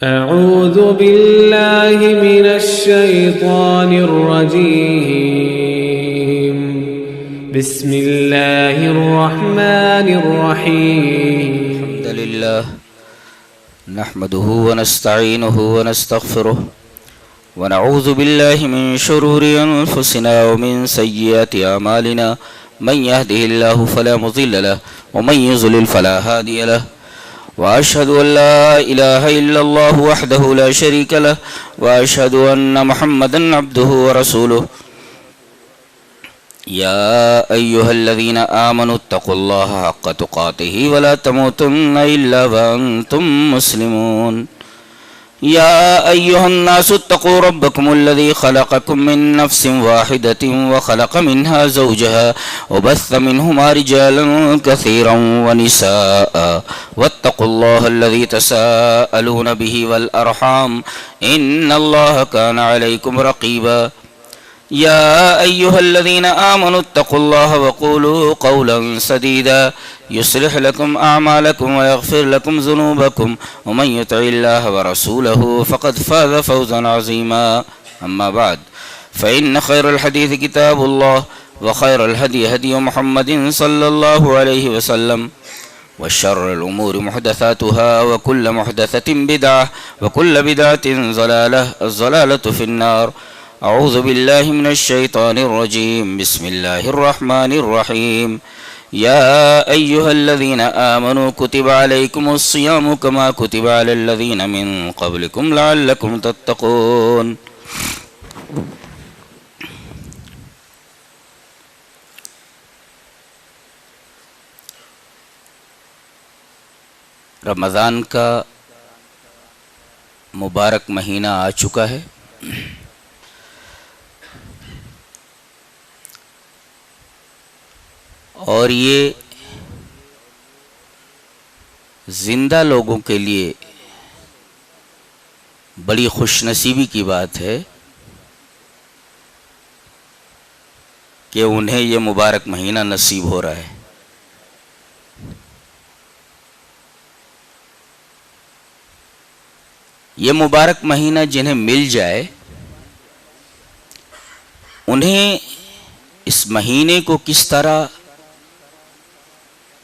أعوذ بالله من الشيطان الرجيم بسم الله الرحمن الرحيم الحمد لله نحمده ونستعينه ونستغفره ونعوذ بالله من شرور أنفسنا ومن سيئات أعمالنا من يهده الله فلا مضل له ومن يضلل فلا هادي له وأشهد أن لا إله إلا الله وحده لا شريك له وأشهد أن محمدا عبده ورسوله يا أيها الذين آمنوا اتقوا الله حق تقاته ولا تموتن إلا وأنتم مسلمون يا أيها الناس اتقوا ربكم الذي خلقكم من نفس واحدة وخلق منها زوجها وبث منهما رجالا كثيرا ونساء واتقوا الله الذي تساءلون به والأرحام إن الله كان عليكم رقيبا يا أيها الذين آمنوا اتقوا الله وقولوا قولا سديدا يصلح لكم أعمالكم ويغفر لكم ذنوبكم ومن يطع الله ورسوله فقد فاز فوزا عظيما أما بعد فإن خير الحديث كتاب الله وخير الهدي هدي محمد صلى الله عليه وسلم وشر الأمور محدثاتها وكل محدثة بدعة وكل بدعة ضلالة الضلالة في النار أعوذ بالله من الشيطان الرجيم بسم الله الرحمن الرحيم يا أيها الذين آمنوا كتب عليكم الصيام كما كتب على الذين من قبلكم لعلكم تتقون رمضان کا مبارک مہینہ آ چکا ہے اور یہ زندہ لوگوں کے لیے بڑی خوش نصیبی کی بات ہے کہ انہیں یہ مبارک مہینہ نصیب ہو رہا ہے۔ یہ مبارک مہینہ جنہیں مل جائے انہیں اس مہینے کو کس طرح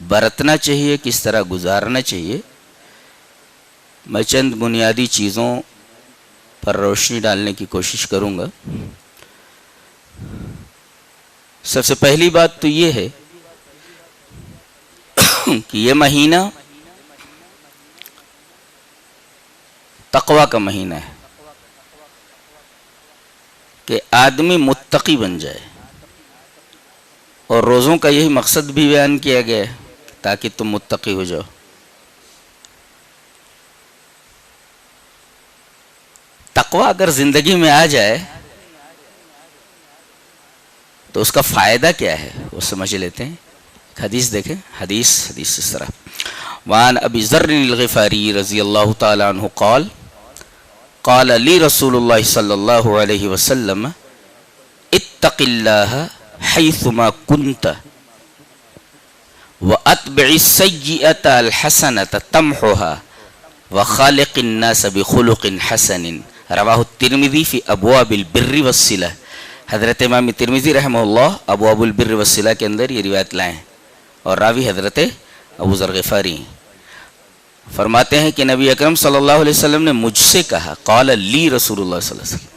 برتنا چاہیے، کس طرح گزارنا چاہیے، میں چند بنیادی چیزوں پر روشنی ڈالنے کی کوشش کروں گا۔ سب سے پہلی بات تو یہ ہے کہ یہ مہینہ تقوی کا مہینہ ہے کہ آدمی متقی بن جائے، اور روزوں کا یہی مقصد بھی بیان کیا گیا ہے تاکہ تم متقی ہو جاؤ۔ تقوی اگر زندگی میں آ جائے تو اس کا فائدہ کیا ہے وہ سمجھ لیتے ہیں۔ حدیث دیکھیں، حدیث اس طرح وعن ابی ذر الغفاری رضی اللہ تعالی عنہ قال قال لی رسول اللہ صلی اللہ علیہ وسلم اتق اللہ حیثما کنت واتبع السیئۃ الحسنۃ تمحها وخالق الناس بخلق حسن رواہ الترمذی فی ابواب البر والصلہ۔ حضرت امام ترمذی رحمہ اللہ ابواب البر والصلہ کے اندر یہ روایت لائے ہیں، اور راوی حضرت ابو ذر غفاری فرماتے ہیں کہ نبی اکرم صلی اللہ علیہ وسلم نے مجھ سے کہا، قال لی رسول اللہ صلی اللہ علیہ وسلم،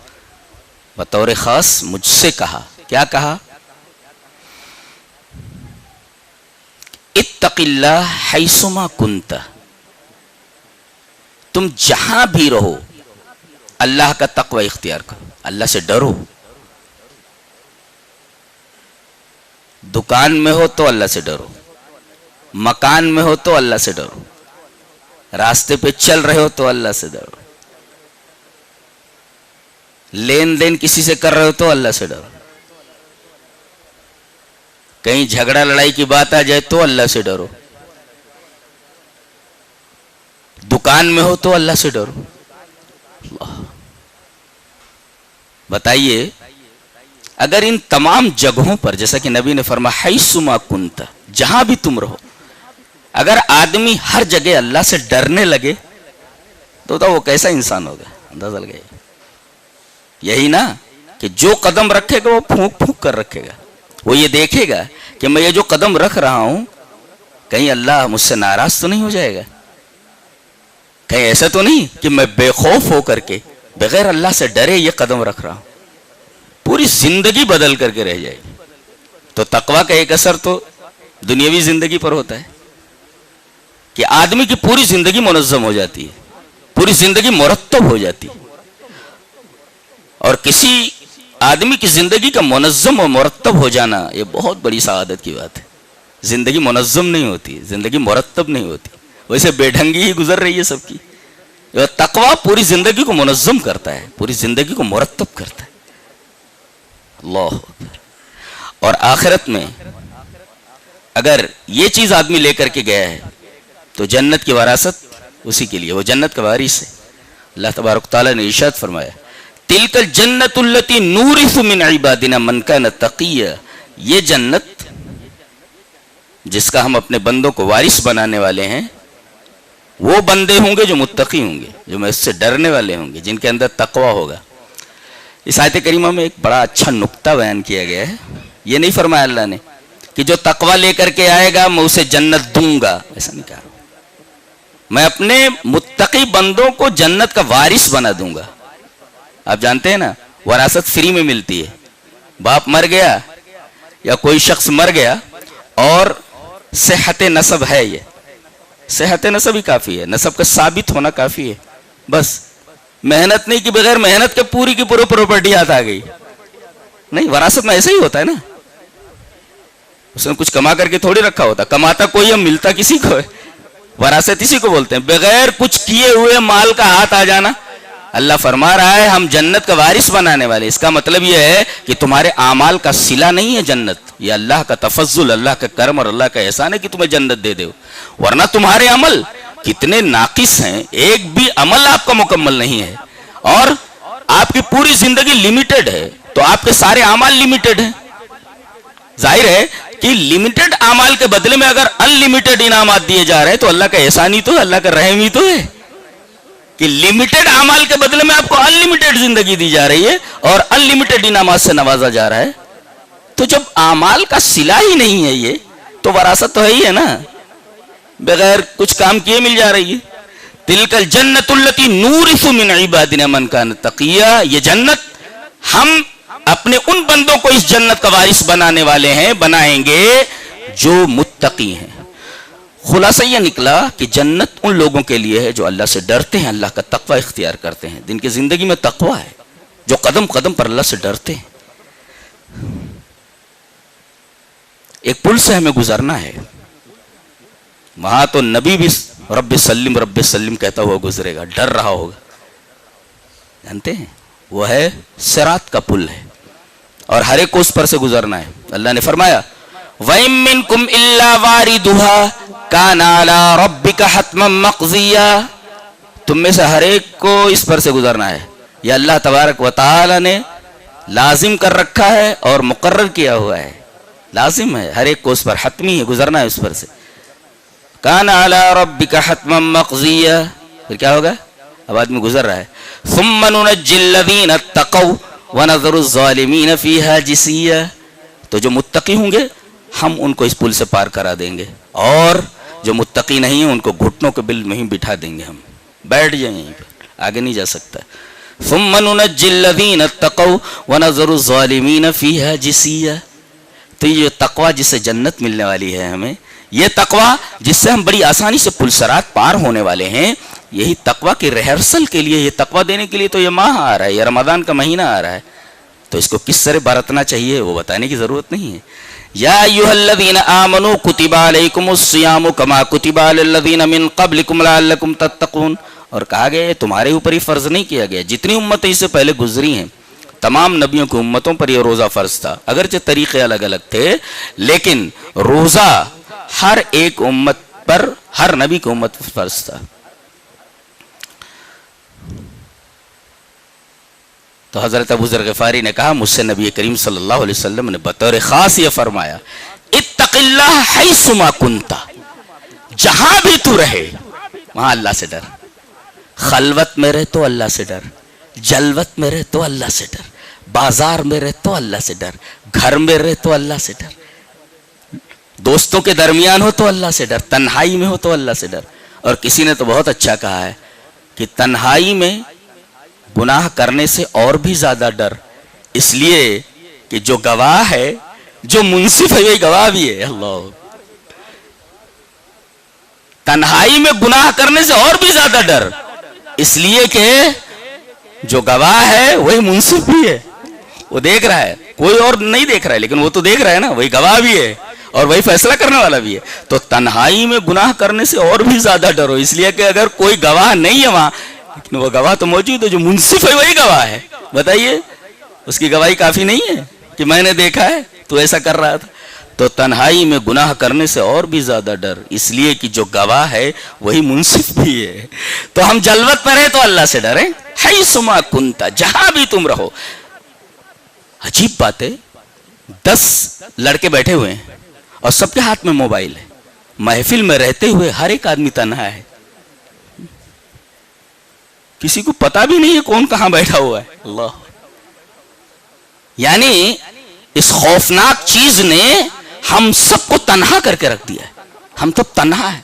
بطور خاص مجھ سے کہا، کیا کہا؟ اتق اللہ حیثما کنت، تم جہاں بھی رہو اللہ کا تقوی اختیار کرو، اللہ سے ڈرو۔ دکان میں ہو تو اللہ سے ڈرو، مکان میں ہو تو اللہ سے ڈرو، راستے پہ چل رہے ہو تو اللہ سے ڈرو، لین دین کسی سے کر رہے ہو تو اللہ سے ڈرو، کہیں جھگڑا لڑائی کی بات آ جائے تو اللہ سے ڈرو، دکان میں ہو تو اللہ سے ڈرو۔ اللہ بتائیے اگر ان تمام جگہوں پر جیسا کہ نبی نے فرمایا حیثما کنت، جہاں بھی تم رہو، اگر آدمی ہر جگہ اللہ سے ڈرنے لگے تو وہ کیسا انسان ہوگا، اندازہ لگائیے. یہی نا کہ جو قدم رکھے گا وہ پھونک پھونک کر رکھے گا. وہ یہ دیکھے گا کہ میں یہ جو قدم رکھ رہا ہوں کہیں اللہ مجھ سے ناراض تو نہیں ہو جائے گا، کہیں ایسا تو نہیں کہ میں بے خوف ہو کر کے بغیر اللہ سے ڈرے یہ قدم رکھ رہا ہوں. پوری زندگی بدل کر کے رہ جائے گی. تو تقویٰ کا ایک اثر تو دنیاوی زندگی پر ہوتا ہے کہ آدمی کی پوری زندگی منظم ہو جاتی ہے، پوری زندگی مرتب ہو جاتی ہے. اور کسی آدمی کی زندگی کا منظم و مرتب ہو جانا یہ بہت بڑی سعادت کی بات ہے. زندگی منظم نہیں ہوتی، زندگی مرتب نہیں ہوتی، ویسے بے ڈھنگی ہی گزر رہی ہے سب کی. تقویٰ پوری زندگی کو منظم کرتا ہے، پوری زندگی کو مرتب کرتا ہے. اللہ اکبر. اور آخرت میں اگر یہ چیز آدمی لے کر کے گیا ہے تو جنت کی وراثت اسی کے لیے، وہ جنت کا وارث ہے. اللہ تبارک تعالیٰ نے ارشاد فرمایا تلک الجنت التی نورث من عبادنا من کان تقیا. یہ جنت جس کا ہم اپنے بندوں کو وارث بنانے والے ہیں وہ بندے ہوں گے جو متقی ہوں گے، جو میں اس سے ڈرنے والے ہوں گے، جن کے اندر تقویٰ ہوگا. اس آیت کریمہ میں ایک بڑا اچھا نقطہ بیان کیا گیا ہے. یہ نہیں فرمایا اللہ نے کہ جو تقویٰ لے کر کے آئے گا میں اسے جنت دوں گا، ایسا نہیں کہا. میں اپنے متقی بندوں کو جنت کا وارث بنا دوں گا. آپ جانتے ہیں نا وراثت فری میں ملتی ہے. باپ مر گیا یا کوئی شخص مر گیا اور صحت نسب ہے، یہ صحت نسب ہی کافی ہے، نسب کا ثابت ہونا کافی ہے. بس محنت نہیں کہ بغیر محنت کے پوری کی پوری پراپرٹی ہاتھ آ گئی. نہیں، وراثت میں ایسا ہی ہوتا ہے نا. اس نے کچھ کما کر کے تھوڑی رکھا ہوتا، کماتا کوئی ہے ملتا کسی کو ہے. وراثت اسی کو بولتے ہیں، بغیر کچھ کیے ہوئے مال کا ہاتھ آ جانا. اللہ فرما رہا ہے ہم جنت کا وارث بنانے والے. اس کا مطلب یہ ہے کہ تمہارے اعمال کا صلہ نہیں ہے جنت، یہ اللہ کا تفضل، اللہ کا کرم اور اللہ کا احسان ہے کہ تمہیں جنت دے دے. ورنہ تمہارے عمل کتنے ناقص ہیں، ایک بھی عمل آپ کا مکمل نہیں ہے اور آپ کی پوری زندگی لمیٹڈ ہے تو آپ کے سارے اعمال لمیٹڈ ہیں. ظاہر ہے کہ لمیٹڈ اعمال کے بدلے میں اگر ان لمیٹڈ انعامات دیے جا رہے ہیں تو اللہ کا احسان ہی تو ہے، اللہ کا رحم ہی تو ہے کہ لمیٹڈ اعمال کے بدلے میں آپ کو ان لمیٹڈ زندگی دی جا رہی ہے اور ان لمیٹڈ انعامات سے نوازا جا رہا ہے. تو جب اعمال کا صلہ ہی نہیں ہے یہ تو وراثت تو ہے ہی ہے نا، بغیر کچھ کام کیے مل جا رہی ہے. تلک الجنت التی نورث من عبادنا من کان تقیا. یہ جنت ہم اپنے ان بندوں کو اس جنت کا وارث بنانے والے ہیں، بنائیں گے جو متقی ہیں. خلاصہ یہ نکلا کہ جنت ان لوگوں کے لیے ہے جو اللہ سے ڈرتے ہیں، اللہ کا تقوی اختیار کرتے ہیں، جن کی زندگی میں تقوی ہے، جو قدم قدم پر اللہ سے ڈرتے ہیں. ایک پل سے ہمیں گزرنا ہے، وہاں تو نبی بھی رب سلم کہتا ہوا گزرے گا، ڈر رہا ہوگا. جانتے ہیں وہ ہے صراط کا پل ہے اور ہر ایک کو اس پر سے گزرنا ہے. اللہ نے فرمایا وَإِن مِّنكُمْ إِلَّا وَارِدُهَا كَانَ عَلَىٰ رَبِّكَ حَتْمًا مَّقْضِيًّا. تم میں سے ہر ایک کو اس پر سے گزرنا ہے. یہ اللہ تبارک و تعالی نے لازم کر رکھا ہے اور مقرر کیا ہوا ہے، لازم ہے ہر ایک کو اس پر، حتمی ہے، گزرنا ہے اس پر سے. كَانَ عَلَىٰ رَبِّكَ حَتْمًا مَّقْضِيًّا. پھر کیا ہوگا؟ اب آدمی گزر رہا ہے. ثُمَّ نُنَجِّي الَّذِينَ اتَّقَوْا وَنَذَرُ الظَّالِمِينَ فِيهَا جِثِيًّا. تو جو متقی ہوں گے ہم ان کو اس پل سے پار کرا دیں گے اور جو متقی نہیں ہیں ان کو گھٹنوں کے بل میں ہی بٹھا دیں گے، ہم بیٹھ جائیں یہیں پہ، آگے نہیں جا سکتا. ثُمَّ نُنَجِّي الَّذِينَ اتَّقَوْا وَنَذَرُ الظَّالِمِينَ فِيهَا جِثِيًّا. تو یہ تقویٰ جس سے جنت ملنے والی ہے ہمیں، یہ تقویٰ جس سے ہم بڑی آسانی سے پل صراط پار ہونے والے ہیں، یہی تقویٰ کی ریہرسل کے لیے، یہ تقویٰ دینے کے لیے تو یہ ماہ آ رہا ہے، یہ رمضان کا مہینہ آ رہا ہے. تو اس کو کس طرح برتنا چاہیے وہ بتانے کی ضرورت نہیں ہے. یا ایھا الذین آمنوا کتب علیکم الصیام کما کتب علی الذین من قبلکم لعلکم تتقون. اور کہا گیا تمہارے اوپر ہی فرض نہیں کیا گیا، جتنی امتیں اس سے پہلے گزری ہیں تمام نبیوں کی امتوں پر یہ روزہ فرض تھا. اگرچہ طریقے الگ الگ تھے لیکن روزہ ہر ایک امت پر، ہر نبی کی امت پر فرض تھا. تو حضرت ابو ذر غفاری نے کہا مجھ سے نبی کریم صلی اللہ علیہ وسلم نے بطور خاص یہ فرمایا اتق اللہ حیثما کنت. جہاں بھی تو رہے وہاں اللہ سے ڈر. خلوت میں رہ تو اللہ سے ڈر، جلوت میں رہ تو اللہ سے ڈر، بازار میں رہ تو اللہ سے ڈر، گھر میں رہ تو اللہ سے ڈر، دوستوں کے درمیان ہو تو اللہ سے ڈر، تنہائی میں ہو تو اللہ سے ڈر۔ اور کسی نے تو بہت اچھا کہا ہے کہ تنہائی میں گناہ کرنے سے اور بھی زیادہ ڈر، اس لیے کہ جو گواہ ہے، جو منصف ہے، وہی گواہ بھی ہے۔ اللہ، تنہائی میں گناہ کرنے سے اور بھی زیادہ ڈر، اس لیے کہ جو گواہ ہے وہی منصف بھی ہے، وہ دیکھ رہا ہے، کوئی اور نہیں دیکھ رہا ہے لیکن وہ تو دیکھ رہا ہے نا، وہی گواہ بھی ہے اور وہی فیصلہ کرنے والا بھی ہے۔ تو تنہائی میں گناہ کرنے سے اور بھی زیادہ ڈرو، اس لیے کہ اگر کوئی گواہ نہیں ہے وہاں، لیکن وہ گواہ تو موجود ہے، جو منصف ہے وہی گواہ ہے۔ بتائیے، اس کی گواہی کافی نہیں ہے کہ میں نے دیکھا ہے تو ایسا کر رہا تھا؟ تو تنہائی میں گناہ کرنے سے اور بھی زیادہ ڈر، اس لیے کہ جو گواہ ہے وہی منصف بھی ہے۔ تو ہم جلوت میں رہے تو اللہ سے ڈریں، حیث ما کنت، جہاں بھی تم رہو۔ عجیب بات ہے، 10 لڑکے بیٹھے ہوئے ہیں اور سب کے ہاتھ میں موبائل ہے، محفل میں رہتے ہوئے ہر ایک آدمی تنہا ہے، کسی کو پتا بھی نہیں ہے کون کہاں بیٹھا ہوا ہے۔ اللہ، یعنی اس خوفناک چیز نے ہم سب کو تنہا کر کے رکھ دیا ہے، ہم تو تنہا ہے۔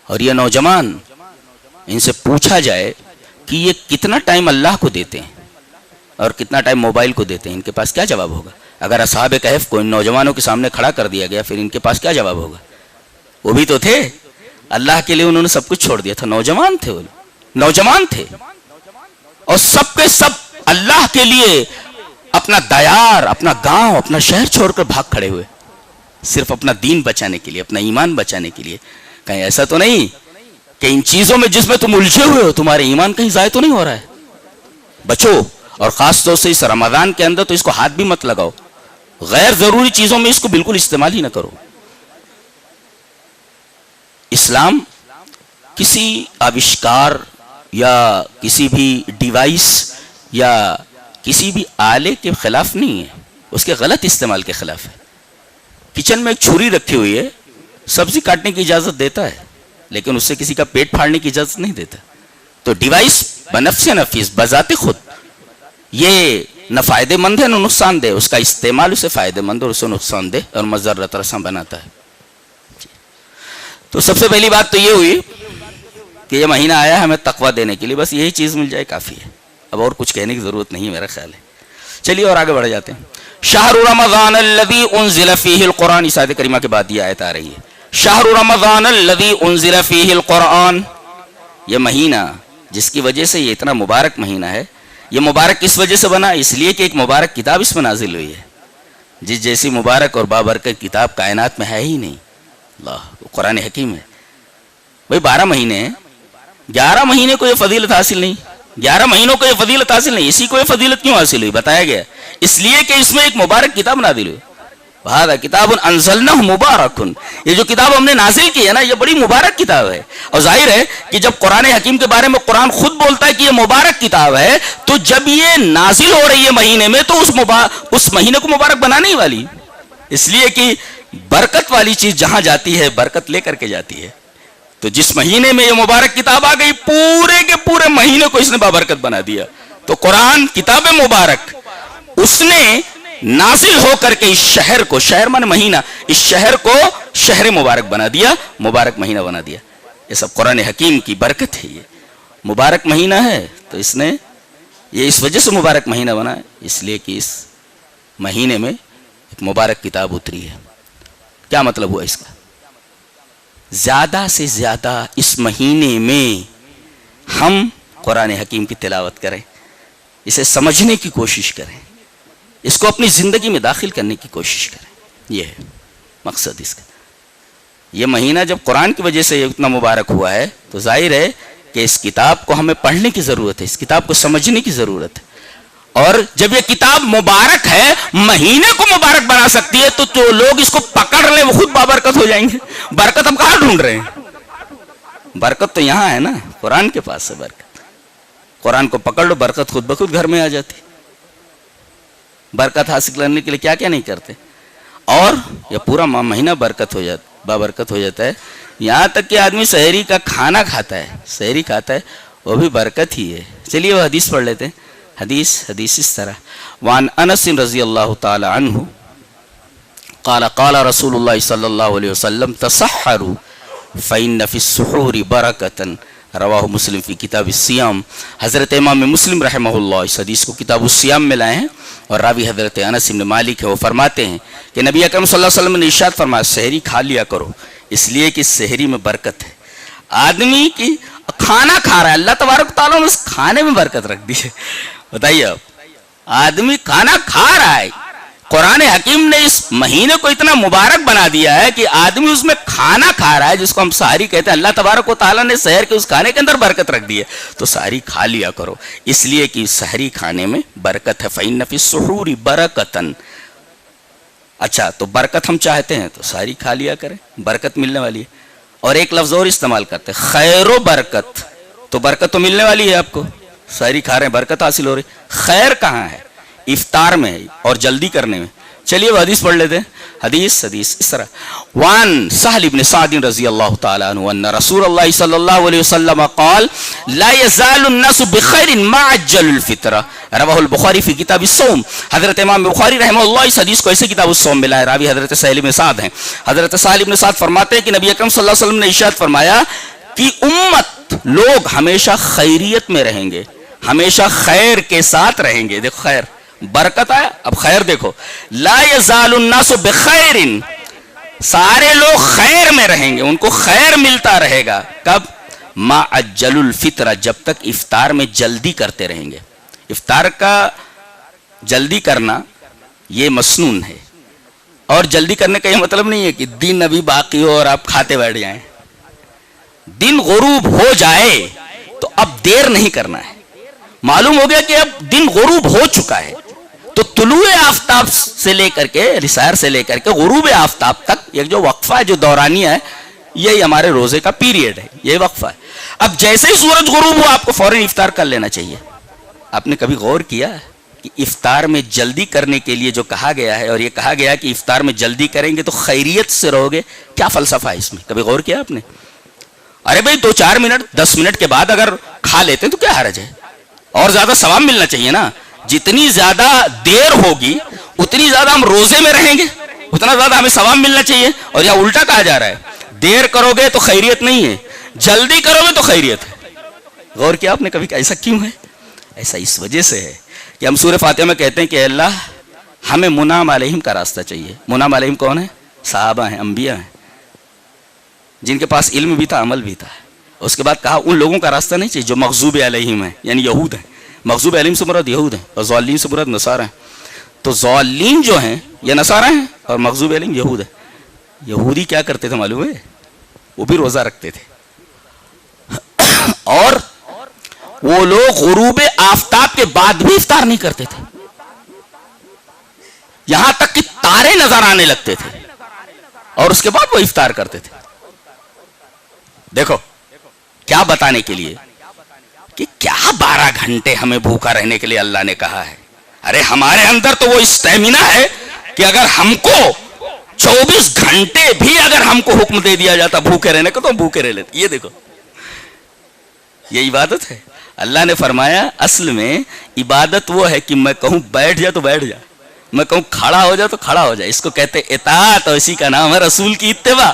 اور یہ نوجوان، ان سے پوچھا جائے کہ یہ کتنا ٹائم اللہ کو دیتے ہیں اور کتنا ٹائم موبائل کو دیتے ہیں، ان کے پاس کیا جواب ہوگا؟ اگر اصحاب کہف کو ان نوجوانوں کے سامنے کھڑا کر دیا گیا، پھر ان کے پاس کیا جواب ہوگا؟ وہ بھی تو تھے، اللہ کے لیے انہوں نے سب کچھ چھوڑ دیا تھا، نوجوان تھے، وہ نوجوان تھے، اور سب کے سب اللہ کے لیے اپنا دیار، اپنا گاؤں، اپنا شہر چھوڑ کر بھاگ کھڑے ہوئے، صرف اپنا دین بچانے کے لیے، اپنا ایمان بچانے کے لیے۔ کہیں ایسا تو نہیں کہ ان چیزوں میں جس میں تم الجھے ہوئے ہو تمہارے ایمان کہیں ضائع تو نہیں ہو رہا ہے؟ بچو، اور خاص طور سے اس رمضان کے اندر تو اس کو ہاتھ بھی مت لگاؤ، غیر ضروری چیزوں میں اس کو بالکل استعمال ہی نہ کرو۔ اسلام کسی آوشکار یا کسی بھی ڈیوائس یا کسی بھی آلے کے خلاف نہیں ہے، اس کے غلط استعمال کے خلاف ہے۔ کچن میں ایک چھری رکھی ہوئی ہے، سبزی کاٹنے کی اجازت دیتا ہے لیکن اس سے کسی کا پیٹ پھاڑنے کی اجازت نہیں دیتا۔ تو ڈیوائس بنفس نفیس، بذات خود یہ نہ فائدہ مند ہے نہ نقصان دہ، اس کا استعمال اسے فائدہ مند اور اسے نقصان دہ اور مضرت رساں بناتا ہے۔ تو سب سے پہلی بات تو یہ ہوئی کہ یہ مہینہ آیا ہمیں تقویٰ دینے کے لیے، بس یہی چیز مل جائے کافی ہے، اب اور کچھ کہنے کی ضرورت نہیں ہے میرا خیال ہے۔ چلیے اور آگے بڑھ جاتے ہیں۔ شہر رمضان الذی انزل فیہ القرآن، اس آیت کریمہ کے بعد یہ آیت آ رہی ہے، شہر رمضان الذی انزل فیہ القرآن، یہ مہینہ جس کی وجہ سے یہ اتنا مبارک مہینہ ہے، یہ مبارک کس وجہ سے بنا؟ اس لیے کہ ایک مبارک کتاب اس میں نازل ہوئی ہے، جس جیسی مبارک اور بابرکت کتاب کائنات میں ہے ہی نہیں، اللہ، قرآن حکیم ہے۔ بھئی 12 مہینے ہیں، 11 مہینے کو یہ فضیلت حاصل نہیں، 11 مہینوں کو یہ فضیلت حاصل نہیں، اسی کو یہ فضیلت کیوں حاصل ہوئی؟ بتایا گیا اس لیے کہ اس میں ایک مبارک کتاب نازل ہوئی۔ وَهَذَا كِتَابٌ أَنزَلْنَاهُ مُبَارَكٌ، یہ جو کتاب ہم نے نازل کی ہے نا، یہ بڑی مبارک کتاب ہے۔ اور ظاہر ہے کہ جب قرآن حکیم کے بارے میں قرآن خود بولتا ہے کہ یہ مبارک کتاب ہے، تو جب یہ نازل ہو رہی ہے مہینے میں تو اس مہینے کو مبارک بنانے ہی والی، اس لیے کہ برکت والی چیز جہاں جاتی ہے برکت لے کر کے جاتی ہے۔ تو جس مہینے میں یہ مبارک کتاب آ گئی، پورے کے پورے مہینے کو اس نے بابرکت بنا دیا۔ تو قرآن کتاب مبارک اس نے نازل ہو کر کے اس شہر کو، شہر مانے مہینہ، اس شہر کو شہر مبارک بنا دیا، مبارک مہینہ بنا دیا۔ یہ سب قرآن حکیم کی برکت ہے۔ یہ مبارک مہینہ ہے تو اس نے یہ اس وجہ سے مبارک مہینہ بنا ہے، اس لیے کہ اس مہینے میں ایک مبارک کتاب اتری ہے۔ کیا مطلب ہوا اس کا؟ زیادہ سے زیادہ اس مہینے میں ہم قرآن حکیم کی تلاوت کریں، اسے سمجھنے کی کوشش کریں، اس کو اپنی زندگی میں داخل کرنے کی کوشش کریں، یہ ہے مقصد اس کا۔ یہ مہینہ جب قرآن کی وجہ سے اتنا مبارک ہوا ہے تو ظاہر ہے کہ اس کتاب کو ہمیں پڑھنے کی ضرورت ہے، اس کتاب کو سمجھنے کی ضرورت ہے۔ اور جب یہ کتاب مبارک ہے، مہینے کو مبارک بنا سکتی ہے، تو جو لوگ اس کو پکڑ لیں وہ خود بابرکت ہو جائیں گے۔ برکت ہم کہاں ڈھونڈ رہے ہیں؟ برکت تو یہاں ہے نا، قرآن کے پاس ہے برکت۔ قرآن کو پکڑ لو، برکت خود بخود گھر میں آ جاتی۔ برکت حاصل کرنے کے لیے کیا کیا نہیں کرتے، اور یہ پورا مہینہ برکت ہو جاتا۔ بابرکت ہو جاتا ہے. یہاں تک کہ آدمی سحری کا کھانا کھاتا ہے, سحری کھاتا ہے, وہ بھی برکت ہی ہے. چلیے وہ حدیث پڑھ لیتے ہیں. حدیث اس طرح, وعن انس رضی اللہ تعالی عنہ قال قال رسول اللہ صلی اللہ علیہ وسلم تسحروا فإن فی السحور برکۃ رواہ مسلم فی کتاب الصیام. حضرت امام مسلم رحمہ اللہ اس حدیث کو کتاب الصیام میں لائے ہیں, اور راوی حضرت انس بن مالک ہے. وہ فرماتے ہیں کہ نبی اکرم صلی اللہ علیہ وسلم نے ارشاد فرمایا سحری کھا لیا کرو, اس لیے کہ سحری میں برکت ہے. آدمی کی کھانا کھا رہا ہے, اللہ تبارک تعالیٰ نے اس کھانے میں برکت رکھ دی ہے. بتائیے اب, آدمی کھانا کھا رہا ہے, قرآن حکیم نے اس مہینے کو اتنا مبارک بنا دیا ہے کہ آدمی اس میں کھانا کھا رہا ہے جس کو ہم سحری کہتے ہیں. اللہ تبارک و تعالیٰ نے سحر کے اس کھانے کے اندر برکت رکھ دی ہے, تو سحری کھا لیا کرو اس لیے کہ سحری کھانے میں برکت ہے. فإن فی السحور برکۃ. اچھا تو برکت ہم چاہتے ہیں تو سحری کھا لیا کریں, برکت ملنے والی ہے. اور ایک لفظ اور استعمال کرتے ہیں, خیر و برکت. تو برکت تو ملنے والی ہے آپ کو, سحری کھا رہے ہیں برکت حاصل ہو رہی. خیر کہاں ہے؟ افطار میں ہے اور جلدی کرنے میں. چلیے وہ حدیث پڑھ لیتے ہیں. حدیث اس طرح, وان سہل بن سعد رضی اللہ تعالی عنہ ان رسول اللہ صلی اللہ علیہ وسلم قال لا يزال الناس بخير ما عجل الفطر رواہ البخاری فی کتاب الصوم. حضرت امام بخاری رحمہ اللہ اس حدیث کو ایسے کتاب الصوم میں لائے. راوی حضرت سہل بن سعد ہیں. حضرت سہل بن سعد فرماتے ہیں کہ نبی اکرم صلی اللہ علیہ وسلم نے ارشاد فرمایا کہ امت لوگ ہمیشہ خیریت میں رہیں گے, ہمیشہ خیر کے ساتھ رہیں گے. دیکھو خیر برکت ہے, اب خیر دیکھو, لا یزال الناس بخیر, سارے لوگ خیر میں رہیں گے, ان کو خیر ملتا رہے گا. کب؟ ما عجل الفطر, جب تک افطار میں جلدی کرتے رہیں گے. افطار کا جلدی کرنا یہ مسنون ہے, اور جلدی کرنے کا یہ مطلب نہیں ہے کہ دن ابھی باقی ہو اور آپ کھاتے بیٹھ جائیں. دن غروب ہو جائے تو اب دیر نہیں کرنا ہے. معلوم ہو گیا کہ اب دن غروب ہو چکا ہے, تو طلوع آفتاب سے لے کر کے رسائر سے لے کر کے غروب آفتاب تک ایک جو وقفہ ہے, جو دورانیہ ہے, یہی ہمارے روزے کا پیریڈ ہے, یہ وقفہ ہے. اب جیسے ہی سورج غروب ہو آپ کو فوراً افطار کر لینا چاہیے. آپ نے کبھی غور کیا کہ افطار میں جلدی کرنے کے لیے جو کہا گیا ہے, اور یہ کہا گیا کہ افطار میں جلدی کریں گے تو خیریت سے رہو گے, کیا فلسفہ ہے اس میں؟ کبھی غور کیا آپ نے؟ ارے بھائی 2-4 منٹ 10 منٹ کے بعد اگر کھا لیتے ہیں تو کیا حرج ہے؟ اور زیادہ ثواب ملنا چاہیے نا. جتنی زیادہ دیر ہوگی اتنی زیادہ ہم روزے میں رہیں گے, اتنا زیادہ ہمیں ثواب ملنا چاہیے. اور یہاں الٹا کہا جا رہا ہے, دیر کرو گے تو خیریت نہیں ہے, جلدی کرو گے تو خیریت ہے. غور کیا آپ نے کبھی؟ ایسا کیوں ہے؟ ایسا اس وجہ سے ہے کہ ہم سورہ فاتحہ میں کہتے ہیں کہ اللہ ہمیں منعم علیہم کا راستہ چاہیے. منعم علیہم کون ہے؟ صحابہ ہیں, انبیاء ہیں, جن کے پاس علم بھی تھا, عمل بھی تھا. اس کے بعد کہا ان لوگوں کا راستہ نہیں چاہیے جو مغضوب علیہم ہیں, یعنی یہود ہیں. مغضوب علیہم سے مراد یہود ہیں, اور ضالین سے مراد نصارہ ہیں. تو ضالین جو ہیں یہ نصارہ ہیں, اور مغضوب علیہم یہود ہیں. یہودی کیا کرتے تھے معلوم ہے؟ وہ بھی روزہ رکھتے تھے, اور وہ لوگ غروب آفتاب کے بعد بھی افطار نہیں کرتے تھے, یہاں تک کہ تارے نظر آنے لگتے تھے, اور اس کے بعد وہ افطار کرتے تھے. دیکھو کیا بتانے کے لیے کہ کیا 12 گھنٹے ہمیں بھوکا رہنے کے لیے اللہ نے کہا ہے. ارے ہمارے اندر تو وہ اسٹیمنا ہے کہ اگر ہم کو 24 گھنٹے بھی اگر ہم کو حکم دے دیا جاتا بھوکے رہنے کا تو ہم بھوکے رہ لیتے. یہ دیکھو یہ عبادت ہے. اللہ نے فرمایا اصل میں عبادت وہ ہے کہ میں کہوں بیٹھ جا تو بیٹھ جا, میں کہوں کھڑا ہو جا تو کھڑا ہو جا. اس کو کہتے اطاعت, اور اسی کا نام ہے رسول کی اتباع.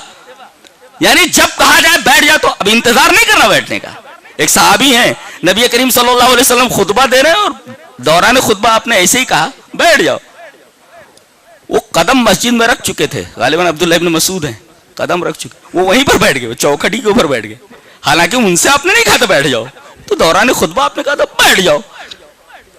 یعنی جب کہا جائے بیٹھ جا تو اب انتظار نہیں کرنا بیٹھنے کا. ایک صحابی ہیں, نبی کریم صلی اللہ علیہ وسلم خطبہ دے رہے ہیں, اور دوران خطبہ آپ نے ایسے ہی کہا بیٹھ جاؤ. وہ قدم مسجد میں رکھ چکے تھے, غالباً عبداللہ ابن مسعود ہیں, قدم رکھ چکے, وہ وہیں پر بیٹھ گئے, چوکھٹی کے اوپر بیٹھ گئے. حالانکہ ان سے آپ نے نہیں کہا تھا بیٹھ جاؤ, تو دوران خطبہ آپ نے کہا تھا بیٹھ جاؤ.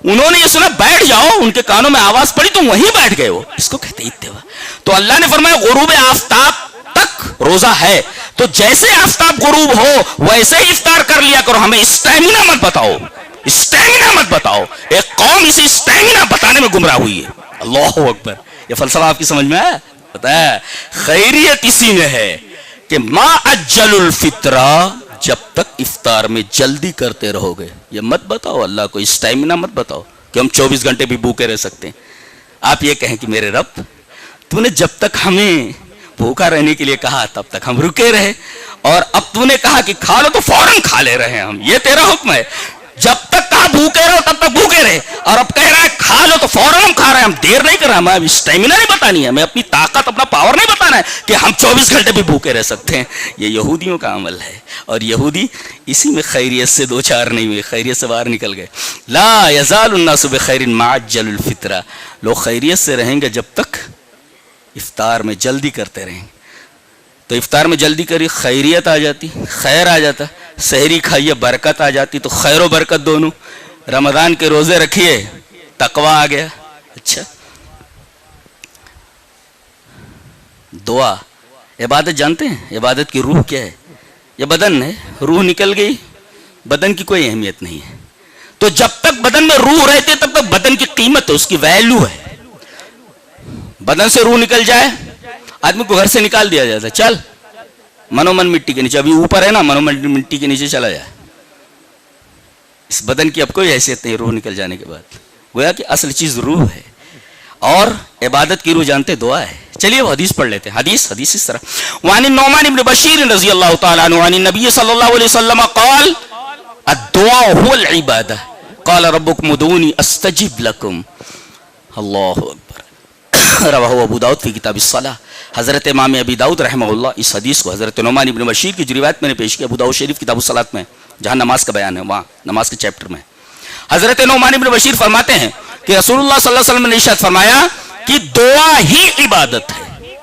انہوں نے یہ سنا بیٹھ جاؤ, ان کے کانوں میں آواز پڑی تو وہیں بیٹھ گئے. وہ اس کو کہتے اتباع. تو اللہ نے فرمایا غروب آفتاب تک روزہ ہے, تو جیسے آفتاب غروب ہو ویسے ہی افطار کر لیا کرو. ہمیں اسٹیمنا مت بتاؤ, اسٹیمنا مت بتاؤ. ایک قوم اسی اسٹیمنا بتانے میں گمراہ ہوئی ہے. اللہ اکبر. یہ فلسفہ آپ کی سمجھ میں آیا؟ پتہ ہے خیریت اسی میں ہے کہ ما اجل الفطر, جب تک افطار میں جلدی کرتے رہو گے. یہ مت بتاؤ اللہ کو, اسٹیمنا مت بتاؤ کہ ہم 24 گھنٹے بھی بھوکے رہ سکتے ہیں. آپ یہ کہیں کہ میرے رب تو نے جب تک ہمیں بھوکا رہنے کے لیے کہا تب تک ہم رکے رہے، اور اب تو نے کہا کہ کھا لو تو فوراً کھا لے رہے ہیں ہم، یہ تیرا حکم ہے۔ جب تک کہا بھوکے رہو تب تک بھوکے رہے، اور اب کہہ رہا ہے کھا لو تو فوراً ہم کھا رہے ہیں، ہم دیر نہیں کر رہے، ہمیں اسٹیمنا نہیں بتانی ہے، ہمیں اپنی طاقت اپنا پاور نہیں بتانا ہے کہ ہم 24 گھنٹے بھی بھوکے رہ سکتے ہیں۔ یہ یہودیوں کا عمل ہے، اور یہودی اسی میں خیریت سے دو چار نہیں ہوئے، خیریت سے باہر نکل گئے۔ لا یزال الناس بخیر ما عجل الفطرہ، لوگ خیریت سے رہیں گے جب تک افطار میں جلدی کرتے رہیں گے۔ تو افطار میں جلدی کری، خیریت آ جاتی، خیر آ جاتا، سحری کھائیے برکت آ جاتی، تو خیر و برکت دونوں۔ رمضان کے روزے رکھیے، تقوی آ گیا۔ اچھا، دعا عبادت جانتے ہیں؟ عبادت کی روح کیا ہے؟ یہ بدن ہے، روح نکل گئی بدن کی کوئی اہمیت نہیں ہے۔ تو جب تک بدن میں روح رہتی ہے تب تک بدن کی قیمت ہے، اس کی ویلیو ہے۔ بدن سے روح نکل جائے، آدمی کو گھر سے نکال دیا جاتا ہے، چل منومن مٹی کے نیچے، ابھی اوپر ہے نا، منومن مٹی کے نیچے چلا جائے۔ اس بدن کی اب کوئی حیثیت نہیں روح نکل جانے کے بعد، گویا کہ اصل چیز روح ہے۔ اور عبادت کی روح جانتے دعا ہے۔ چلیے وہ حدیث پڑھ لیتے ہیں۔ حدیث اس طرح، وعن النعمان بن بشیر رضی اللہ تعالی عنہ عن النبی صلی اللہ علیہ وسلم قال الدعاء هو العبادہ قال ربکم ادعونی استجب لکم۔ اللہ اکبر، رواہ ابو داؤد فی کتاب الصلاۃ۔ حضرت امام ابی داؤد رحمہ اللہ اس حدیث کو حضرت نعمان بن بشیر کی جو روایت میں نے پیش کی ابو داؤد شریف کتاب الصلاۃ میں، جہاں نماز کا بیان ہے، وہاں نماز کے چیپٹر میں حضرت نعمان بن بشیر فرماتے ہیں کہ رسول اللہ صلی اللہ علیہ وسلم نے ارشاد فرمایا کہ دعا ہی عبادت ہے۔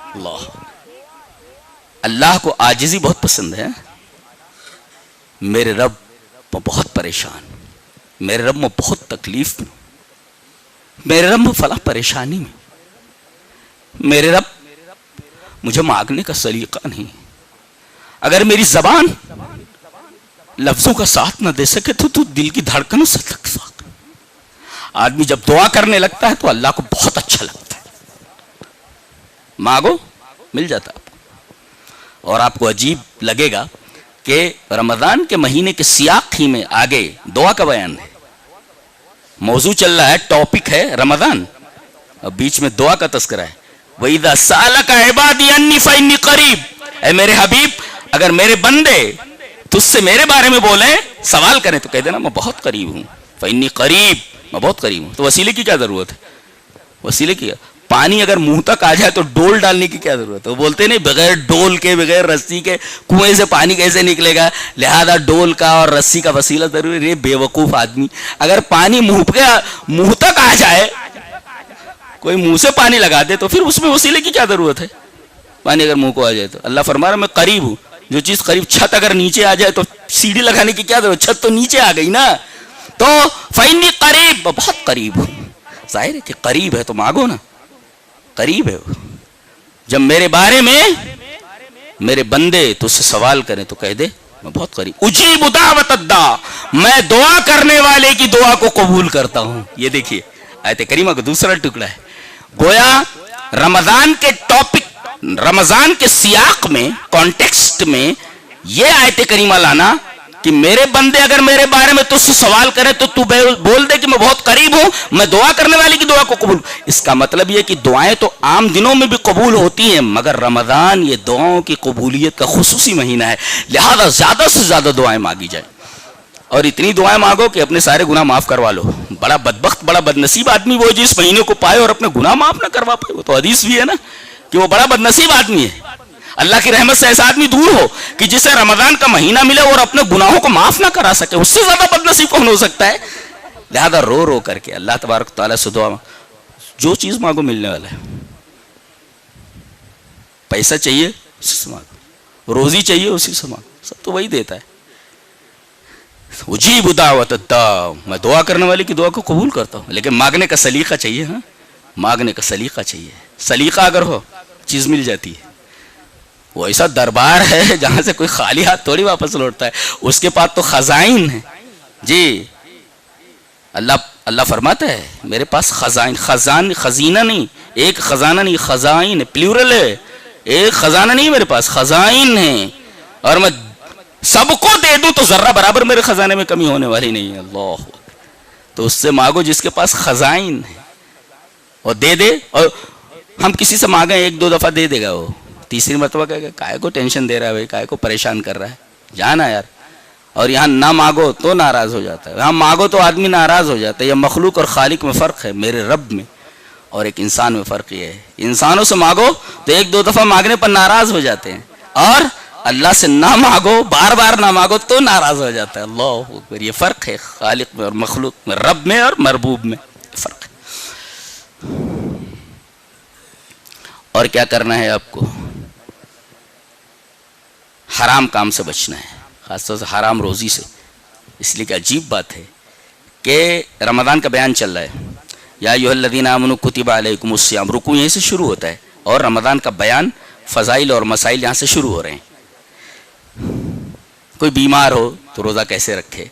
اللہ کو عاجزی بہت پسند ہے۔ میرے رب میں بہت پریشان، میرے رب میں بہت تکلیف میں، میرے رب میں فلاں پریشانی میں، میرے رب مجھے مانگنے کا سلیقہ نہیں۔ اگر میری زبان لفظوں کا ساتھ نہ دے سکے تو دل کی دھڑکنوں سے تکفا۔ آدمی جب دعا کرنے لگتا ہے تو اللہ کو بہت اچھا لگتا ہے، مانگو مل جاتا آپ کو۔ اور آپ کو عجیب لگے گا کہ رمضان کے مہینے کے سیاق ہی میں آگے دعا کا بیان ہے، موضوع چل رہا ہے، ٹاپک ہے رمضان، اور بیچ میں دعا کا تذکرہ ہے۔ وَإِذَا سَأَلَكَ عِبَادِي عَنِّي فَإِنِّي قَرِيبٌ، اے میرے حبیب اگر میرے بندے تجھ سے میرے بارے میں بولیں، سوال کریں تو کہہ دینا میں بہت قریب ہوں، فَإِنِّي قَرِيب، میں بہت قریب ہوں۔ تو وسیلے کی کیا ضرورت ہے؟ وسیلے کی پانی اگر منہ تک آ جائے تو ڈول ڈالنے کی کیا ضرورت ہے؟ وہ بولتے نہیں بغیر ڈول کے بغیر رسی کے کنویں سے پانی کیسے نکلے گا، لہذا ڈول کا اور رسی کا وسیلہ ضروری ہے۔ بے وقوف آدمی، اگر پانی منہ تک آ جائے، کوئی منہ سے پانی لگا دے تو پھر اس میں وسیلے کی کیا ضرورت ہے؟ پانی اگر منہ کو آ جائے تو اللہ فرما رہا میں قریب ہوں۔ جو چیز قریب، چھت اگر نیچے آ جائے تو سیڑھی لگانے کی کیا ضرورت؟ چھت تو نیچے آ گئی نا۔ تو فَإِنِّي قریب، بہت قریب ہوں۔ ظاہر ہے کہ قریب ہے تو مانگو نا، قریب ہے وہ۔ جب میرے بارے میں میرے بندے تجھ سے سوال کریں تو کہہ دے میں بہت قریب۔ اجیب دعوت الداع، میں دعا کرنے والے کی دعا کو قبول کرتا ہوں۔ یہ دیکھیے آیت کریمہ کا دوسرا ٹکڑا ہے۔ گویا رمضان کے ٹاپک، رمضان کے سیاق میں، کانٹیکسٹ میں یہ آیت کریمہ لانا کہ میرے بندے اگر میرے بارے میں تجھ سے سوال کرے تو تو بول دے کہ میں بہت قریب ہوں، میں دعا کرنے والے کی دعا کو قبول۔ اس کا مطلب یہ کہ دعائیں تو عام دنوں میں بھی قبول ہوتی ہیں، مگر رمضان یہ دعاؤں کی قبولیت کا خصوصی مہینہ ہے، لہذا زیادہ سے زیادہ دعائیں مانگی جائیں، اور اتنی دعائیں مانگو کہ اپنے سارے گناہ معاف کروا لو۔ بڑا بدبخت، بڑا بدنصیب آدمی وہ جس مہینے کو پائے اور اپنے گناہ معاف نہ کروا پائے۔ وہ تو حدیث بھی ہے نا کہ وہ بڑا بدنصیب آدمی ہے۔ اللہ کی رحمت سے ایسا آدمی دور ہو کہ جسے رمضان کا مہینہ ملے اور اپنے گناہوں کو معاف نہ کرا سکے، اس سے زیادہ بدنصیب کون ہو سکتا ہے؟ لہذا رو رو کر کے اللہ تبارک تعالیٰ سے دعا، جو چیز مانگو ملنے والا ہے۔ پیسہ چاہیے اسی سے مانگو، روزی چاہیے اسی سے مانگو، سب تو وہی دیتا ہے۔ اجیب دعوت الداع، میں دعا کرنے والے کی دعا کو قبول کرتا ہوں، لیکن مانگنے کا سلیقہ چاہیے۔ ہاں، مانگنے کا سلیقہ چاہیے۔ سلیقہ اگر ہو چیز مل جاتی ہے۔ وہ ایسا دربار ہے جہاں سے کوئی خالی ہاتھ تھوڑی واپس لوٹتا ہے، اس کے پاس تو خزائن ہے۔ جی اللہ فرماتا ہے میرے پاس خزائن، خزینہ نہیں، ایک خزانہ نہیں، خزائن پلیورل ہے، ایک خزانہ نہیں، میرے پاس خزائن ہے، اور میں سب کو دے دوں تو ذرہ برابر میرے خزانے میں کمی ہونے والی نہیں ہے۔ اللہ، تو اس سے مانگو جس کے پاس خزائن ہے، اور دے دے۔ اور ہم کسی سے مانگیں ایک دو دفعہ دے دے گا وہ، تیسری مرتبہ کہے گا کائے کو ٹینشن دے رہا ہے بھائی, کائے کو پریشان کر رہا ہے, جانا یار. اور یہاں نہ مانگو تو ناراض ہو جاتا ہے, یہاں مانگو تو آدمی ناراض ہو جاتا ہے. یہ مخلوق اور خالق میں فرق ہے, میرے رب میں اور ایک انسان میں فرق یہ ہے. انسانوں سے مانگو تو ایک دو دفعہ مانگنے پر ناراض ہو جاتے ہیں, اور اللہ سے نہ مانگو, بار بار نہ مانگو تو ناراض ہو جاتا ہے. اللہ اکبر. یہ فرق ہے خالق میں اور مخلوق میں, رب میں اور مربوب میں فرق ہے. اور کیا کرنا ہے آپ کو؟ حرام کام سے بچنا ہے, خاص طور سے حرام روزی سے. اس لیے کہ عجیب بات ہے کہ رمضان کا بیان چل رہا ہے, یا ایھا الذین آمنوا کتب علیکم الصیام, رکوع یہیں سے شروع ہوتا ہے, اور رمضان کا بیان فضائل اور مسائل یہاں سے شروع ہو رہے ہیں. کوئی بیمار ہو تو روزہ کیسے رکھے,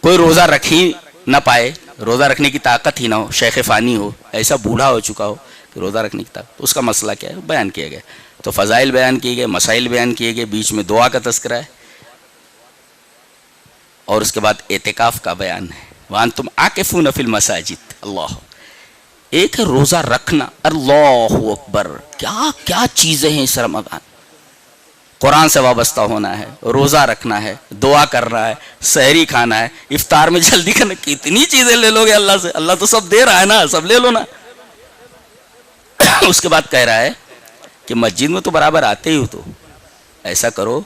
کوئی روزہ رکھ ہی نہ پائے, روزہ رکھنے کی طاقت ہی نہ ہو, شیخ فانی ہو, ایسا بوڑھا ہو چکا ہو کہ روزہ رکھنے کی طاقت, اس کا مسئلہ کیا ہے بیان کیا گیا. تو فضائل بیان کیے گئے, مسائل بیان کیے گئے, بیچ میں دعا کا تذکرہ ہے, اور اس کے بعد اعتکاف کا بیان ہے. وانتم عاکفون فی المساجد. اللہ, ایک ہے روزہ رکھنا, اللہ اکبر, کیا کیا چیزیں ہیں اس رمضان. قرآن سے وابستہ ہونا ہے, روزہ رکھنا ہے, دعا کرنا ہے, سحری کھانا ہے, افطار میں جلدی کرنا, کتنی چیزیں لے لو گے اللہ سے, اللہ تو سب دے رہا ہے نا, سب لے لو نا. اس کے بعد کہہ رہا ہے کہ مسجد میں تو برابر آتے ہی ہو, تو ایسا کرو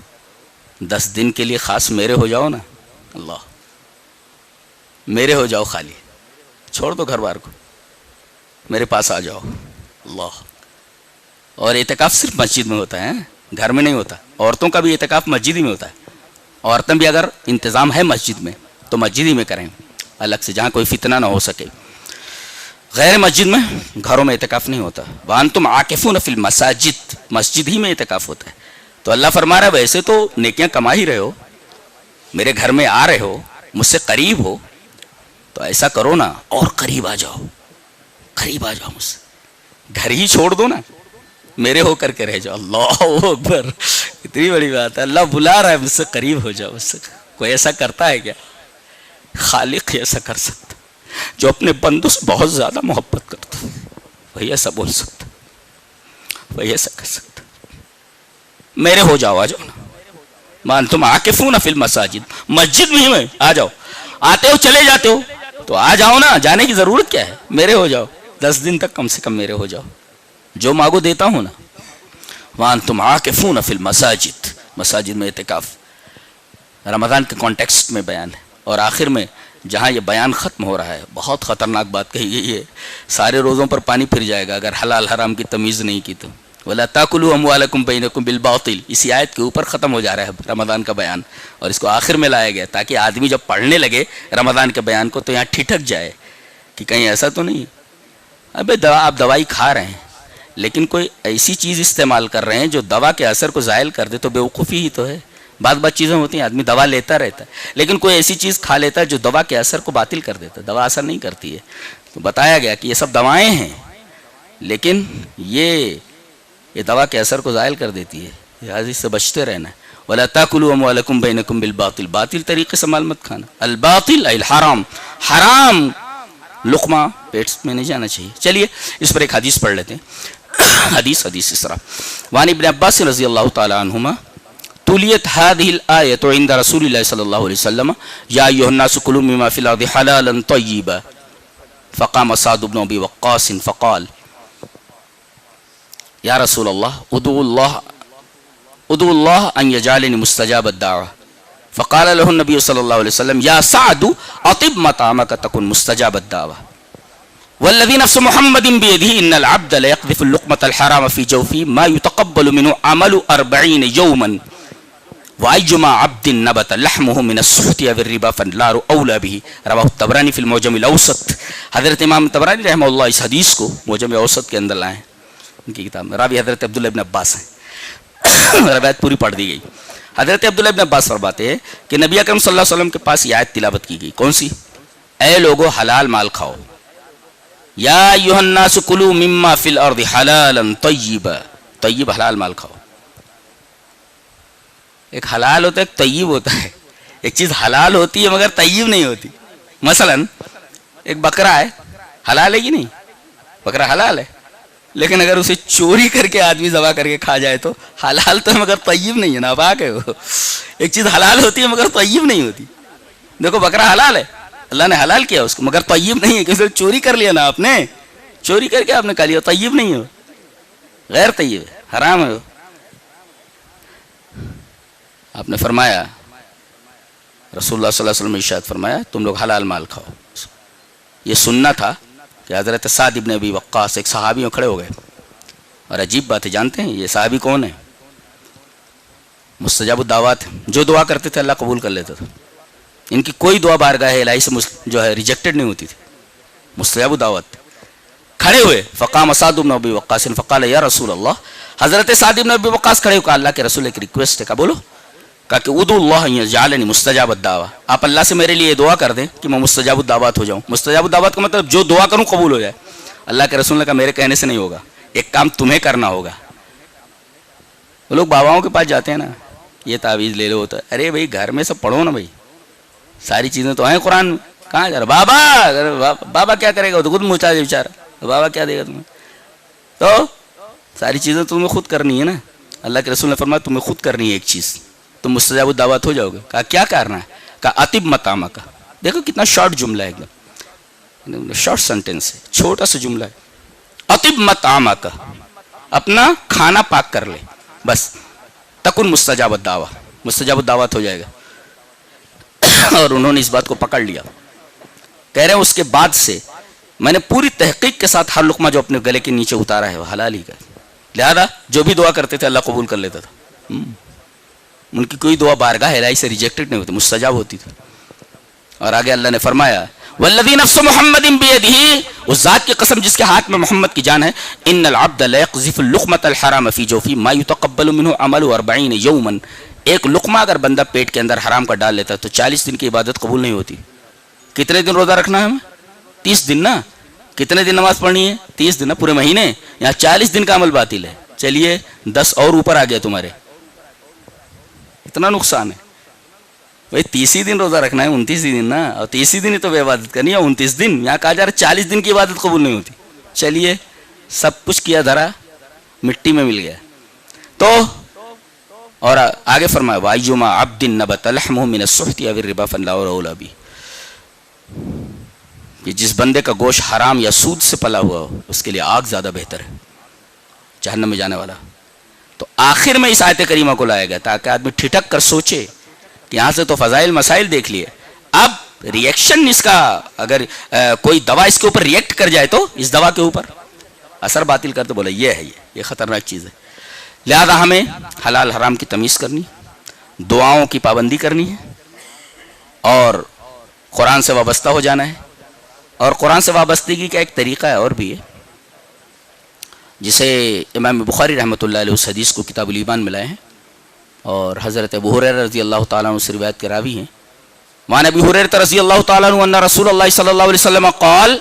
10 دن کے لیے خاص میرے ہو جاؤ نا. اللہ, میرے ہو جاؤ, خالی چھوڑ دو گھر بار کو, میرے پاس آ جاؤ. اللہ. اور اعتکاف صرف مسجد میں ہوتا ہے, گھر میں نہیں ہوتا. عورتوں کا بھی اعتکاف مسجد ہی میں ہوتا ہے. عورتیں بھی اگر انتظام ہے مسجد میں تو مسجد ہی میں کریں الگ سے, جہاں کوئی فتنہ نہ ہو سکے. غیر مسجد میں, گھروں میں اعتکاف نہیں ہوتا. وانتم عاکفون فی المساجد, مسجد ہی میں اعتکاف ہوتا ہے. تو اللہ فرما رہا ہے ویسے تو نیکیاں کما ہی رہے ہو, میرے گھر میں آ رہے ہو, مجھ سے قریب ہو, تو ایسا کرو نا اور قریب آ جاؤ, قریب آ جاؤ مجھ سے, گھر ہی چھوڑ دو نا, میرے ہو کر کے رہ جاؤ. اللہ اکبر, اتنی بڑی بات ہے. اللہ بلا رہا ہے مجھ سے قریب ہو جاؤ. مجھ سے کوئی ایسا کرتا ہے کیا؟ خالق ایسا کر سکتا, جو اپنے بندوں سے بہت زیادہ محبت کرتا, وہی ایسا بول سکتا, وہی ایسا کر سکتا. میرے ہو جاؤ, آ جاؤ نا. وانتم عاکفون فی المساجد, مسجد میں ہی میں آ جاؤ. آتے ہو چلے جاتے ہو تو آ جاؤ نا, جانے کی ضرورت کیا ہے, میرے ہو جاؤ. 10 دن تک کم سے کم میرے ہو جاؤ, جو مانگو دیتا ہوں نا. وانتم عاکفون فی المساجد, مساجد میں اعتکاف رمضان کے کانٹیکسٹ میں بیان ہے. اور آخر میں جہاں یہ بیان ختم ہو رہا ہے, بہت خطرناک بات کہی گئی ہے, سارے روزوں پر پانی پھر جائے گا اگر حلال حرام کی تمیز نہیں کی تو. وَلَا تَأْكُلُوا أَمْوَالَكُمْ بَيْنَكُمْ بِالْبَاطِلِ, اسی آیت کے اوپر ختم ہو جا رہا ہے رمضان کا بیان, اور اس کو آخر میں لایا گیا تاکہ آدمی جب پڑھنے لگے رمضان کے بیان کو تو یہاں ٹھٹک جائے کہ کہیں ایسا تو نہیں. ابے آپ دوائی کھا رہے ہیں لیکن کوئی ایسی چیز استعمال کر رہے ہیں جو دوا کے اثر کو زائل کر دے, تو بیوقوفی ہی تو ہے. بعض چیزیں ہوتی ہیں, آدمی دوا لیتا رہتا ہے لیکن کوئی ایسی چیز کھا لیتا ہے جو دوا کے اثر کو باطل کر دیتا ہے. دوا اثر نہیں کرتی ہے. تو بتایا گیا کہ یہ سب دوائیں ہیں لیکن یہ دوا کے اثر کو زائل کر دیتی ہے, لہٰذا اس سے بچتے رہنا ہے. وَلَا تَأْكُلُوا أَمْوَالَكُمْ بَيْنَكُمْ بِالْبَاطِلِ, باطل طریقے سے مال مت کھانا. الباطل ای الحرام, حرام لقمہ پیٹ میں نہیں جانا چاہیے. چلیے اس پر ایک حدیث پڑھ لیتے ہیں. حدیث اس طرح, وعن ابن عباس رضی اللہ تعالی عنہما تلیت هذه الآية عند رسول الله صلى الله عليه وسلم يا أيها الناس كلوا مما في الأرض حلالا طيبا فقام سعد بن أبي وقاص فقال يا رسول الله ادعو الله أن يجعلني مستجاب الدعوة. فقال له النبي صلى الله عليه وسلم يا سعد أطب مطعمك تكن مستجاب الدعوة والذي نفس محمد بيده إن العبد ليقذف اللقمة الحرام في جوفه ما يتقبل منه عمل 40 يوما وأيما عبد نبت لحمه من السحت أو الربا فالنار أولى به. رواه الطبراني في المعجم الأوسط. حضرت امام طبرانی رحمہ اللہ اس حدیث کو معجم اوسط کے اندر لائے ہیں, ان کی کتاب میں. راوی حضرت عبداللہ ابن عباس ہیں. روایت پوری پڑھ دی گئی. حضرت عبداللہ ابن عباس فرماتے ہیں کہ نبی اکرم صلی اللہ علیہ وسلم کے پاس یہ آیت تلاوت کی گئی. کون سی؟ اے لوگو حلال مال کھاؤ. یا ایھا الناس کلوا مما فی الارض حلالا طیبا, طیب حلال مال کھاؤ. ایک حلال ہوتا ہے, ایک طیب ہوتا ہے. ایک چیز حلال ہوتی ہے مگر طیب نہیں ہوتی. مثلا ایک بکرا ہے, حلال ہے کہ نہیں؟ بکرا حلال ہے لیکن اگر اسے چوری کر کے آدمی ذبح کر کے کھا جائے تو حلال تو ہے مگر طیب نہیں ہے، ناپاک ہے وہ. ایک چیز حلال ہوتی ہے مگر طیب نہیں ہوتی. دیکھو بکرا حلال ہے، اللہ نے حلال کیا اس کو، مگر طیب نہیں ہے کیونکہ چوری کر لیا نا آپ نے، چوری کر کے آپ نے کھا لیا، طیب نہیں ہے، غیر طیب ہے، حرام ہے. آپ نے فرمایا، رسول اللہ صلی اللہ علیہ وسلم نے ارشاد فرمایا تم لوگ حلال مال کھاؤ. یہ سننا تھا کہ حضرت سعد ابن ابی وقاص ایک صحابی میں کھڑے ہو گئے. اور عجیب بات ہے، جانتے ہیں یہ صحابی کون ہے؟ مستجاب الدعوات، جو دعا کرتے تھے اللہ قبول کر لیتا تھا. ان کی کوئی دعا بارگاہ الہی سے جو ہے ریجیکٹڈ نہیں ہوتی تھی. مستجاب الدعوات کھڑے ہوئے. فقام سعد ابن ابی وقاص فقال یا رسول اللہ، حضرت سعد ابن ابی وقاص کھڑے ہو کہا اللہ کے رسول ایک ریکویسٹ ہے. کہا بولو. کہا کہ ادعو اللہ یجعلنی مستجاب الدعوہ، آپ اللہ سے میرے لیے دعا کر دیں کہ میں مستجاب الدعوات ہو جاؤں. مستجاب الدعوات کا مطلب جو دعا کروں قبول ہو جائے. اللہ کے رسول نے کہا میرے کہنے سے نہیں ہوگا، ایک کام تمہیں کرنا ہوگا. وہ لوگ باباؤں کے پاس جاتے ہیں نا، یہ تعویذ لے لو، ہوتا ہے. ارے بھائی گھر میں سب پڑھو نا بھائی، ساری چیزیں تو ہیں قرآن میں. کہاں جا رہا بابا کیا کرے گا، وہ تو خود موچا دے بیچارہ، بابا کیا دے گا تمہیں. تو ساری چیزیں تمہیں خود کرنی ہے نا. اللہ کے رسول نے فرمایا تمہیں خود کرنی ہے ایک چیز، تم مستجاب الدعوات ہو جاؤ گے. کہا کیا کرنا ہے؟ کہا اطب مطعمہ کا. دیکھو کتنا شارٹ جملہ ہے، ایک دم شارٹ سینٹینس ہے، چھوٹا سا جملہ ہے. اطب مطعمہ کا، اپنا کھانا پاک کر لے بس. تکن مستجاب الدعوہ، مستجاب الدعوات ہو جائے گا. اور انہوں نے اس بات کو پکڑ لیا. کہہ رہے ہیں اس کے بعد سے میں نے پوری تحقیق کے ساتھ ہر لقمہ جو اپنے گلے کے نیچے اتارا ہے وہ حلال ہی کا. لہذا جو بھی دعا کرتے تھے اللہ قبول کر لیتا تھا. ان کی کوئی دعا بارگاہ الہی سے ریجیکٹڈ نہیں ہوتی، مستجاب ہوتی تھی. اور آگے اللہ نے فرمایا والذی نفس محمد بیدہ، اس ذات کی قسم جس کے ہاتھ میں محمد کی جان ہے، ان العبد لیقذف اللقمۃ الحرام فی جوفہ ما یتقبل منہ عمل 40 یوما. ایک لقمہ اگر بندہ پیٹ کے اندر حرام کا ڈال لیتا ہے تو 40 دن کی عبادت قبول نہیں ہوتی. کتنے دن روزہ رکھنا ہے ہمیں؟ 30 دن نا. کتنے دن نماز پڑھنی ہے؟ 30 دن نا، پورے مہینے. یہاں 40 دن کا عمل باطل ہے. چلیے 10 اور اوپر آ گیا تمہارے، اتنا نقصان ہے. بھائی 30 دن روزہ رکھنا ہے، 29 دن نا، اور 30 دن ہی تو بے عبادت کرنی ہے. 29 دن یہاں کہا جا رہا ہے 40 دن کی عبادت قبول نہیں ہوتی. چلیے سب کچھ کیا دھرا مٹی میں مل گیا. تو اور آگے فرمایا وَأَيُّمَا عَبْدٍ نَبَتَ لَحْمُهُ مِنَ السُّحْتِ أَوِ الرِّبَا فَاللَّهُ أَوْلَىٰ بِهِ. کہ جس بندے کا گوشت حرام یا سود سے پلا ہوا ہو اس کے لیے آگ زیادہ بہتر ہے، جہنم میں جانے والا. تو آخر میں اس آیت کریمہ کو لایا گیا تاکہ آدمی ٹھٹک کر سوچے کہ یہاں سے تو فضائل مسائل دیکھ لیے، اب ریئیکشن اس کا، اگر کوئی دوا اس کے اوپر ریئیکٹ کر جائے تو اس دوا کے اوپر اثر باطل کرتے، بولا یہ ہے یہ خطرناک چیز ہے. لہذا ہمیں حلال حرام کی تمیز کرنی، دعاؤں کی پابندی کرنی ہے، اور قرآن سے وابستہ ہو جانا ہے. اور قرآن سے وابستگی کا ایک طریقہ ہے اور بھی ہے، جسے امام بخاری رحمۃ اللہ علیہ اس حدیث کو کتاب الایمان میں لائے ہیں، اور حضرت ابو ہریرہ رضی اللہ تعالیٰ عنہ سے روایت کے راوی ہیں. وعن ابی ہریرہ رضی اللہ تعالیٰ عنہ ان رسول اللہ صلی اللہ علیہ وسلم قال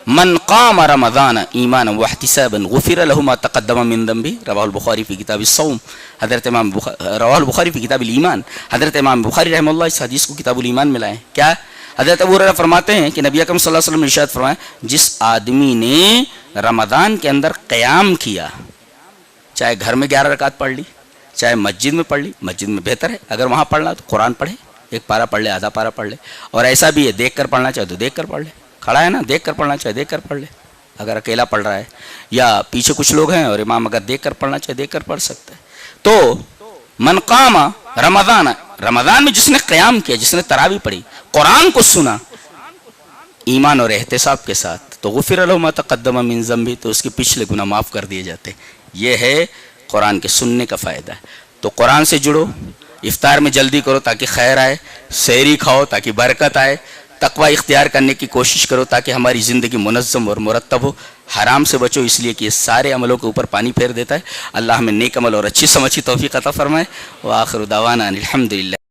من قام رمضان ایمانا واحتسابا غفر له ما تقدم من ذنبه. رواہ البخاری فی کتاب الصوم. رواہ البخاری فی کتاب الایمان. حضرت امام بخاری رحمہ اللہ اس حدیث کو کتاب الایمان میں لائے ہیں. کیا حضرت ابو ہریرہ فرماتے ہیں کہ نبی اکرم صلی اللہ علیہ وسلم نے ارشاد فرمایا جس آدمی نے رمضان کے اندر قیام کیا، چاہے گھر میں 11 رکعت پڑھ لی، چاہے مسجد میں پڑھ لی، مسجد میں بہتر ہے، اگر وہاں پڑھنا تو قرآن پڑھے، ایک پارہ پڑھ لے، آدھا پارہ پڑھ لے. اور ایسا بھی ہے دیکھ کر پڑھنا چاہے تو دیکھ کر پڑھ لے، کھڑا ہے نا دیکھ کر پڑھنا چاہے دیکھ کر پڑھ لے اگر اکیلا پڑھ رہا ہے، یا پیچھے کچھ لوگ ہیں اور امام اگر دیکھ کر پڑھنا چاہے دیکھ کر پڑھ سکتا ہے. تو من قام رمضان، رمضان میں جس نے قیام کیا، جس نے تراویح پڑھی، قرآن کو سنا ایمان اور احتساب کے ساتھ، تو غفر له ما تقدم من ذنبه، تو اس کے پچھلے گناہ معاف کر دیے جاتے ہیں. یہ ہے قرآن کے سننے کا فائدہ ہے. تو قرآن سے جڑو، افطار میں جلدی کرو تاکہ خیر آئے، سحری کھاؤ تاکہ برکت آئے، تقوی اختیار کرنے کی کوشش کرو تاکہ ہماری زندگی منظم اور مرتب ہو. حرام سے بچو اس لیے کہ یہ سارے عملوں کے اوپر پانی پھیر دیتا ہے. اللہ ہمیں نیک عمل اور اچھی سمجھی توفیق عطا فرمائے. وآخر دعوانا الحمدللہ.